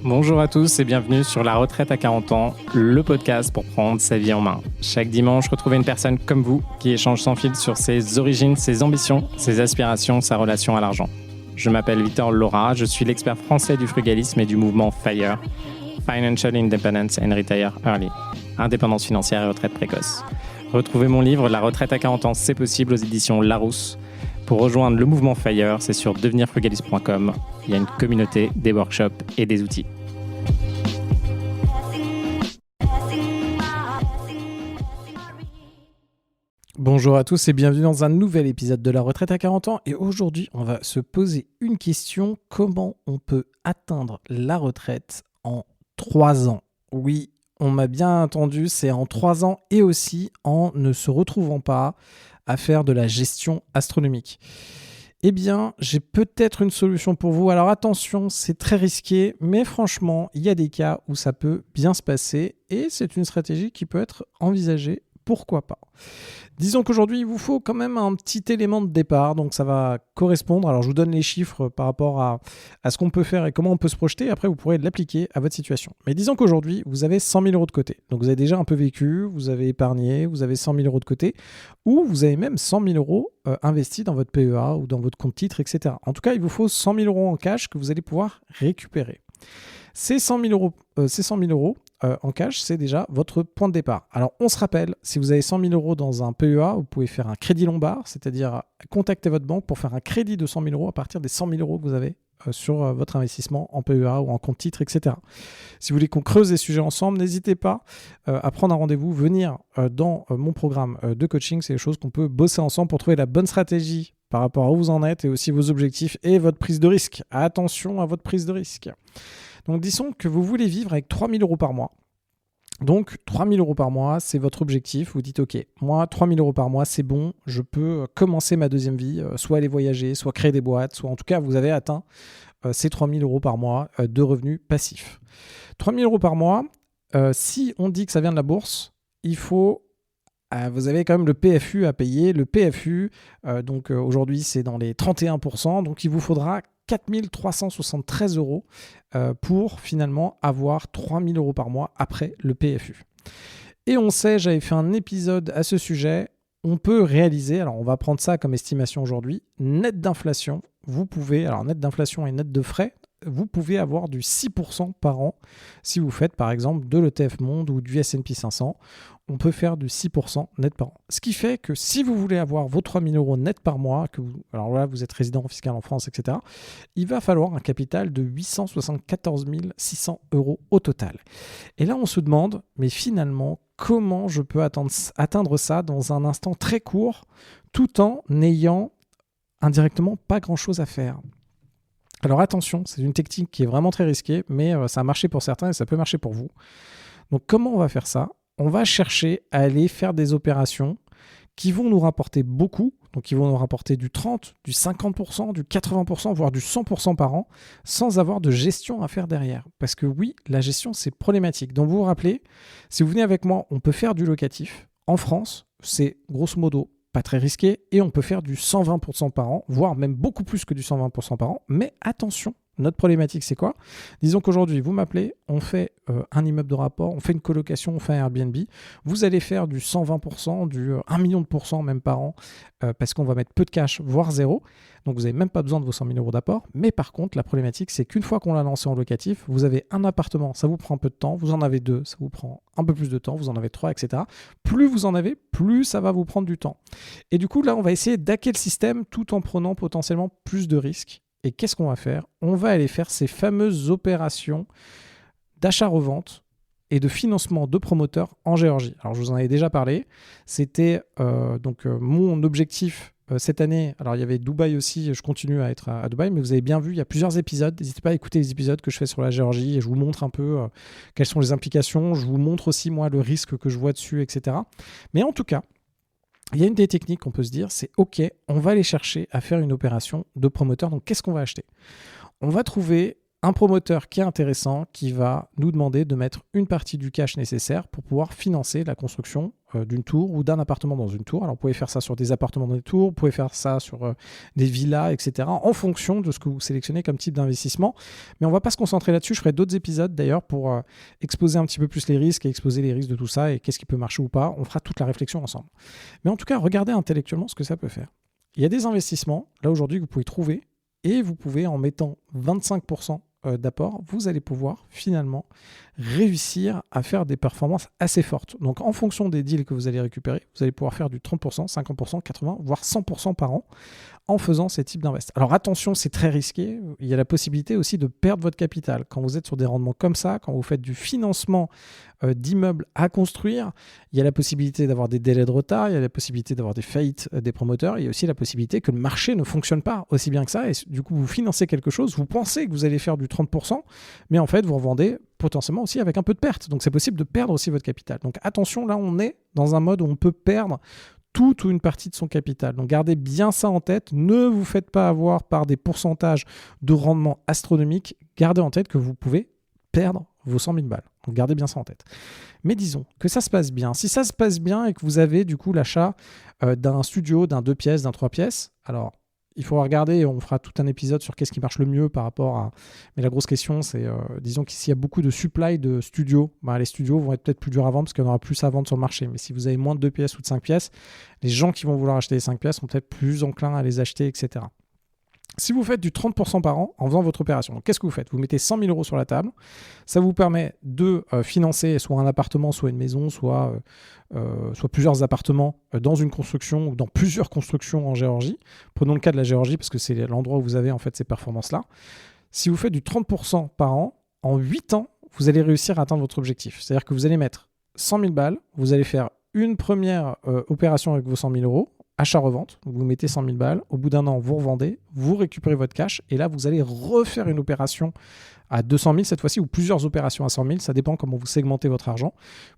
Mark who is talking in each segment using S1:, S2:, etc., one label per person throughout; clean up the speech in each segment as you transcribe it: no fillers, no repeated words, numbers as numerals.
S1: Bonjour à tous et bienvenue sur La Retraite à 40 ans, le podcast pour prendre sa vie en main. Chaque dimanche, retrouvez une personne comme vous qui échange sans fil sur ses origines, ses ambitions, ses aspirations, sa relation à l'argent. Je m'appelle Victor Laura, je suis l'expert français du frugalisme et du mouvement FIRE, Financial Independence and Retire Early, indépendance financière et retraite précoce. Retrouvez mon livre La Retraite à 40 ans, c'est possible aux éditions Larousse. Pour rejoindre le mouvement FIRE, c'est sur devenirfrugaliste.com. Il y a une communauté, des workshops et des outils. Bonjour à tous et bienvenue dans un nouvel épisode de La Retraite à 40 ans. Et aujourd'hui, on va se poser une question. Comment on peut atteindre la retraite en 3 ans ? Oui, on m'a bien entendu, c'est en 3 ans et aussi en ne se retrouvant pas à faire de la gestion astronomique. Eh bien, j'ai peut-être une solution pour vous. Alors attention, c'est très risqué, mais franchement, il y a des cas où ça peut bien se passer et c'est une stratégie qui peut être envisagée. Pourquoi pas ? Disons qu'aujourd'hui, il vous faut quand même un petit élément de départ, donc ça va correspondre. Alors, je vous donne les chiffres par rapport à ce qu'on peut faire et comment on peut se projeter. Après, vous pourrez l'appliquer à votre situation. Mais disons qu'aujourd'hui, vous avez 100 000 euros de côté. Donc, vous avez déjà un peu vécu, vous avez épargné, vous avez 100 000 euros de côté, ou vous avez même 100 000 euros investis dans votre PEA ou dans votre compte titre, etc. En tout cas, il vous faut 100 000 euros en cash que vous allez pouvoir récupérer. Ces 100 000 euros en cash, c'est déjà votre point de départ. Alors, on se rappelle, si vous avez 100 000 euros dans un PEA, vous pouvez faire un crédit lombard, c'est-à-dire contacter votre banque pour faire un crédit de 100 000 euros à partir des 100 000 euros que vous avez sur votre investissement en PEA ou en compte titre, etc. Si vous voulez qu'on creuse les sujets ensemble, n'hésitez pas à prendre un rendez-vous, venir dans mon programme de coaching. C'est des choses qu'on peut bosser ensemble pour trouver la bonne stratégie par rapport à où vous en êtes et aussi vos objectifs et votre prise de risque. Attention à votre prise de risque. Donc, disons que vous voulez vivre avec 3 000 euros par mois. Donc, 3 000 euros par mois, c'est votre objectif. Vous dites, OK, moi, 3 000 euros par mois, c'est bon. Je peux commencer ma deuxième vie, soit aller voyager, soit créer des boîtes, soit en tout cas, vous avez atteint ces 3 000 euros par mois de revenus passifs. 3 000 euros par mois, si on dit que ça vient de la bourse, il faut... vous avez quand même le PFU à payer. Le PFU, aujourd'hui, c'est dans les 31%. Donc, il vous faudra 4 373 euros pour finalement avoir 3 000 euros par mois après le PFU. Et on sait, j'avais fait un épisode à ce sujet, on peut réaliser, alors on va prendre ça comme estimation aujourd'hui, net d'inflation, vous pouvez, alors net d'inflation et net de frais, vous pouvez avoir du 6% par an si vous faites par exemple de l'ETF Monde ou du S&P 500. On peut faire du 6% net par an. Ce qui fait que si vous voulez avoir vos 3 000 euros net par mois, alors là vous êtes résident fiscal en France, etc., il va falloir un capital de 874 600 euros au total. Et là on se demande, mais finalement, comment je peux atteindre ça dans un instant très court, tout en n'ayant indirectement pas grand-chose à faire ? Alors attention, c'est une technique qui est vraiment très risquée, mais ça a marché pour certains et ça peut marcher pour vous. Donc comment on va faire ça ? On va chercher à aller faire des opérations qui vont nous rapporter beaucoup, donc qui vont nous rapporter du 30, du 50%, du 80%, voire du 100% par an, sans avoir de gestion à faire derrière. Parce que oui, la gestion, c'est problématique. Donc vous vous rappelez, si vous venez avec moi, on peut faire du locatif. En France, c'est grosso modo pas très risqué et on peut faire du 120% par an, voire même beaucoup plus que du 120% par an. Mais attention, notre problématique, c'est quoi ? Disons qu'aujourd'hui, vous m'appelez, on fait un immeuble de rapport, on fait une colocation, on fait un Airbnb. Vous allez faire du 120%, du 1 million de pourcents même par an, parce qu'on va mettre peu de cash, voire zéro. Donc, vous n'avez même pas besoin de vos 100 000 euros d'apport. Mais par contre, la problématique, c'est qu'une fois qu'on l'a lancé en locatif, vous avez un appartement, ça vous prend un peu de temps. Vous en avez 2, ça vous prend un peu plus de temps. Vous en avez 3, etc. Plus vous en avez, plus ça va vous prendre du temps. Et du coup, là, on va essayer d'hacker le système tout en prenant potentiellement plus de risques. Et qu'est-ce qu'on va faire ? On va aller faire ces fameuses opérations d'achat-revente et de financement de promoteurs en Géorgie. Alors, je vous en avais déjà parlé. C'était mon objectif cette année. Alors, il y avait Dubaï aussi. Je continue à être à Dubaï, mais vous avez bien vu, il y a plusieurs épisodes. N'hésitez pas à écouter les épisodes que je fais sur la Géorgie et je vous montre un peu quelles sont les implications. Je vous montre aussi, moi, le risque que je vois dessus, etc. Mais en tout cas, il y a une des techniques qu'on peut se dire, c'est OK, on va aller chercher à faire une opération de promoteur. Donc, qu'est-ce qu'on va acheter ? On va trouver un promoteur qui est intéressant, qui va nous demander de mettre une partie du cash nécessaire pour pouvoir financer la construction d'une tour ou d'un appartement dans une tour. Alors, vous pouvez faire ça sur des appartements dans des tours, vous pouvez faire ça sur des villas, etc., en fonction de ce que vous sélectionnez comme type d'investissement. Mais on ne va pas se concentrer là-dessus. Je ferai d'autres épisodes, d'ailleurs, pour exposer un petit peu plus les risques et exposer les risques de tout ça et qu'est-ce qui peut marcher ou pas. On fera toute la réflexion ensemble. Mais en tout cas, regardez intellectuellement ce que ça peut faire. Il y a des investissements, là, aujourd'hui, que vous pouvez trouver et vous pouvez, en mettant 25% d'apport, vous allez pouvoir finalement réussir à faire des performances assez fortes. Donc en fonction des deals que vous allez récupérer, vous allez pouvoir faire du 30%, 50%, 80%, voire 100% par an en faisant ces types d'investissements. Alors attention, c'est très risqué. Il y a la possibilité aussi de perdre votre capital. Quand vous êtes sur des rendements comme ça, quand vous faites du financement d'immeubles à construire, il y a la possibilité d'avoir des délais de retard, il y a la possibilité d'avoir des faillites des promoteurs, il y a aussi la possibilité que le marché ne fonctionne pas aussi bien que ça et du coup vous financez quelque chose, vous pensez que vous allez faire du 30%, mais en fait vous revendez potentiellement aussi avec un peu de perte. Donc c'est possible de perdre aussi votre capital. Donc attention, là on est dans un mode où on peut perdre toute ou une partie de son capital. Donc gardez bien ça en tête. Ne vous faites pas avoir par des pourcentages de rendement astronomiques. Gardez en tête que vous pouvez perdre vos 100 000 balles. Donc gardez bien ça en tête. Mais disons que ça se passe bien. Si ça se passe bien et que vous avez du coup l'achat d'un studio, d'un 2 pièces, d'un 3 pièces, alors il faudra regarder, on fera tout un épisode sur qu'est-ce qui marche le mieux par rapport à... Mais la grosse question, c'est, disons qu'ici, il y a beaucoup de supply de studios. Les studios vont être peut-être plus durs à vendre parce qu'il y en aura plus à vendre sur le marché. Mais si vous avez moins de 2 pièces ou de 5 pièces, les gens qui vont vouloir acheter les 5 pièces sont peut-être plus enclins à les acheter, etc. Si vous faites du 30% par an en faisant votre opération, qu'est-ce que vous faites ? Vous mettez 100 000 euros sur la table. Ça vous permet de financer soit un appartement, soit une maison, soit plusieurs appartements dans une construction ou dans plusieurs constructions en Géorgie. Prenons le cas de la Géorgie parce que c'est l'endroit où vous avez en fait ces performances-là. Si vous faites du 30% par an, en 8 ans, vous allez réussir à atteindre votre objectif. C'est-à-dire que vous allez mettre 100 000 balles, vous allez faire une première opération avec vos 100 000 euros, achat-revente, vous mettez 100 000 balles, au bout d'un an, vous revendez, vous récupérez votre cash, et là, vous allez refaire une opération à 200 000 cette fois-ci, ou plusieurs opérations à 100 000, ça dépend comment vous segmentez votre argent,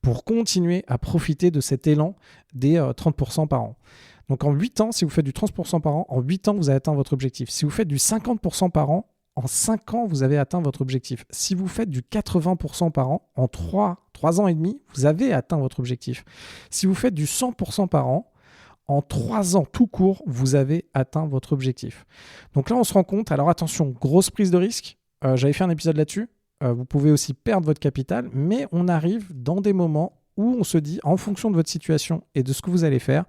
S1: pour continuer à profiter de cet élan des 30% par an. Donc en 8 ans, si vous faites du 30% par an, en 8 ans, vous avez atteint votre objectif. Si vous faites du 50% par an, en 5 ans, vous avez atteint votre objectif. Si vous faites du 80% par an, en 3 ans et demi, vous avez atteint votre objectif. Si vous faites du 100% par an, en 3 ans tout court, vous avez atteint votre objectif. Donc là, on se rend compte, alors attention, grosse prise de risque. J'avais fait un épisode là-dessus. Vous pouvez aussi perdre votre capital, mais on arrive dans des moments où on se dit, en fonction de votre situation et de ce que vous allez faire,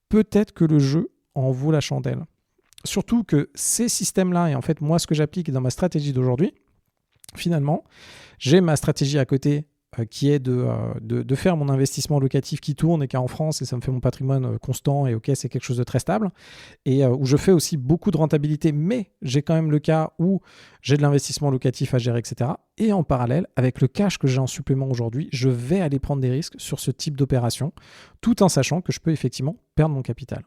S1: peut-être que le jeu en vaut la chandelle. Surtout que ces systèmes-là, et en fait, moi, ce que j'applique dans ma stratégie d'aujourd'hui, finalement, j'ai ma stratégie à côté qui est de faire mon investissement locatif qui tourne et qui est en France, et ça me fait mon patrimoine constant, et ok, c'est quelque chose de très stable, et où je fais aussi beaucoup de rentabilité, mais j'ai quand même le cas où j'ai de l'investissement locatif à gérer, etc. Et en parallèle, avec le cash que j'ai en supplément aujourd'hui, je vais aller prendre des risques sur ce type d'opération, tout en sachant que je peux effectivement perdre mon capital.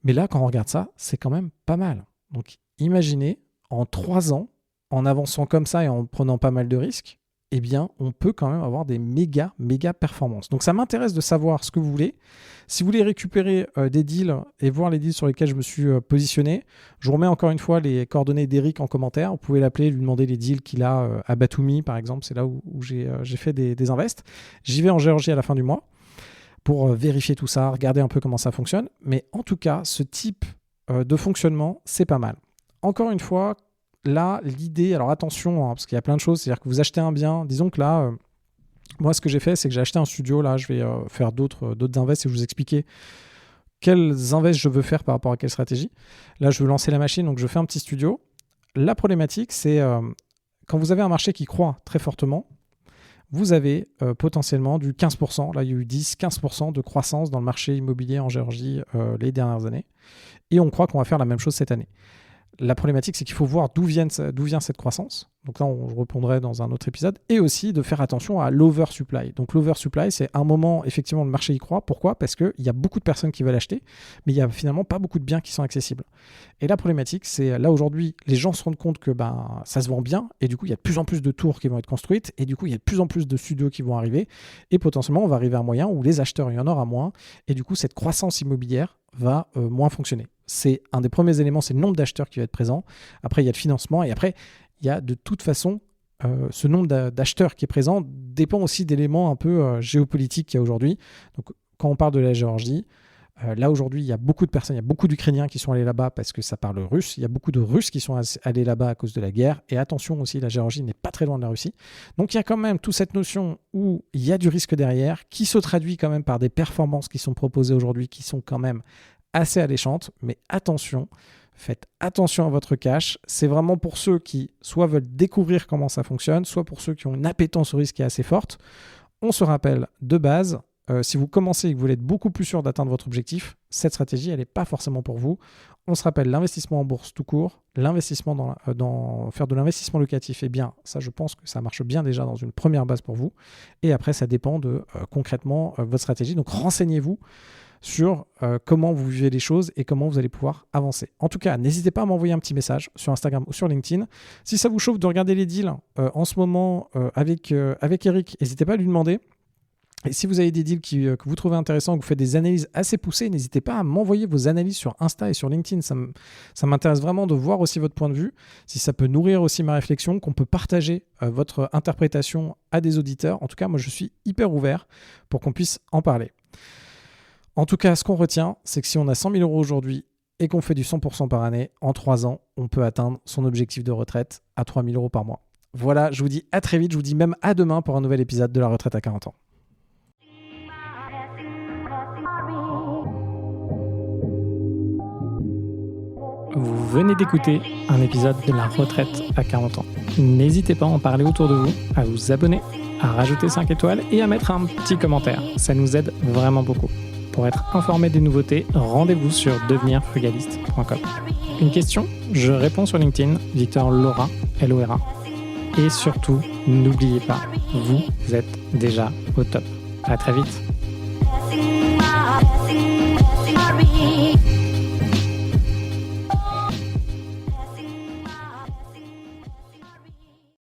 S1: Mais là, quand on regarde ça, c'est quand même pas mal. Donc imaginez, en 3 ans, en avançant comme ça et en prenant pas mal de risques, eh bien, on peut quand même avoir des méga performances. Donc, ça m'intéresse de savoir ce que vous voulez. Si vous voulez récupérer des deals et voir les deals sur lesquels je me suis positionné, je vous remets encore une fois les coordonnées d'Eric en commentaire. Vous pouvez l'appeler, lui demander les deals qu'il a à Batumi, par exemple. C'est là où j'ai fait des invests. J'y vais en Géorgie à la fin du mois pour vérifier tout ça, regarder un peu comment ça fonctionne. Mais en tout cas, ce type de fonctionnement, c'est pas mal. Encore une fois, là, l'idée, alors attention, parce qu'il y a plein de choses, c'est-à-dire que vous achetez un bien, disons que là, moi ce que j'ai fait, c'est que j'ai acheté un studio, là je vais faire d'autres invests et je vous expliquer quels invests je veux faire par rapport à quelle stratégie. Là, je veux lancer la machine, donc je fais un petit studio. La problématique, c'est quand vous avez un marché qui croît très fortement, vous avez potentiellement du 15%, là il y a eu 10-15% de croissance dans le marché immobilier en Géorgie les dernières années, et on croit qu'on va faire la même chose cette année. La problématique, c'est qu'il faut voir d'où vient cette croissance. Donc là, je répondrai dans un autre épisode. Et aussi de faire attention à l'oversupply. Donc l'oversupply, c'est un moment, effectivement, le marché y croit. Pourquoi ? Parce qu'il y a beaucoup de personnes qui veulent acheter, mais il n'y a finalement pas beaucoup de biens qui sont accessibles. Et la problématique, c'est là aujourd'hui, les gens se rendent compte que ça se vend bien. Et du coup, il y a de plus en plus de tours qui vont être construites. Et du coup, il y a de plus en plus de studios qui vont arriver. Et potentiellement, on va arriver à un moyen où les acheteurs, il y en aura moins. Et du coup, cette croissance immobilière va moins fonctionner. C'est un des premiers éléments, c'est le nombre d'acheteurs qui va être présent. Après, il y a le financement. Et après, il y a de toute façon ce nombre d'acheteurs qui est présent dépend aussi d'éléments un peu géopolitiques qu'il y a aujourd'hui. Donc, quand on parle de la Géorgie, là aujourd'hui, il y a beaucoup de personnes, il y a beaucoup d'Ukrainiens qui sont allés là-bas parce que ça parle russe. Il y a beaucoup de Russes qui sont allés là-bas à cause de la guerre. Et attention aussi, la Géorgie n'est pas très loin de la Russie. Donc il y a quand même toute cette notion où il y a du risque derrière, qui se traduit quand même par des performances qui sont proposées aujourd'hui, qui sont quand même assez alléchantes. Mais attention, faites attention à votre cash. C'est vraiment pour ceux qui soit veulent découvrir comment ça fonctionne, soit pour ceux qui ont une appétence au risque qui est assez forte. On se rappelle de base, si vous commencez et que vous voulez être beaucoup plus sûr d'atteindre votre objectif, cette stratégie, elle n'est pas forcément pour vous. On se rappelle l'investissement en bourse tout court, l'investissement dans faire de l'investissement locatif, eh bien, ça, je pense que ça marche bien déjà dans une première base pour vous. Et après, ça dépend de concrètement votre stratégie. Donc, renseignez-vous sur comment vous vivez les choses et comment vous allez pouvoir avancer. En tout cas, n'hésitez pas à m'envoyer un petit message sur Instagram ou sur LinkedIn. Si ça vous chauffe de regarder les deals en ce moment avec Eric, n'hésitez pas à lui demander. Et si vous avez des deals que vous trouvez intéressants, que vous faites des analyses assez poussées, n'hésitez pas à m'envoyer vos analyses sur Insta et sur LinkedIn. Ça m'intéresse vraiment de voir aussi votre point de vue, si ça peut nourrir aussi ma réflexion, qu'on peut partager votre interprétation à des auditeurs. En tout cas, moi, je suis hyper ouvert pour qu'on puisse en parler. En tout cas, ce qu'on retient, c'est que si on a 100 000 € aujourd'hui et qu'on fait du 100% par année, en 3 ans, on peut atteindre son objectif de retraite à 3 000 € par mois. Voilà, je vous dis à très vite, je vous dis même à demain pour un nouvel épisode de La Retraite à 40 ans. Vous venez d'écouter un épisode de La Retraite à 40 ans. N'hésitez pas à en parler autour de vous, à vous abonner, à rajouter 5 étoiles et à mettre un petit commentaire. Ça nous aide vraiment beaucoup. Pour être informé des nouveautés, rendez-vous sur devenirfrugaliste.com. Une question, je réponds sur LinkedIn, Victor Lora, L-O-R-A. Et surtout, n'oubliez pas, vous êtes déjà au top. À très vite.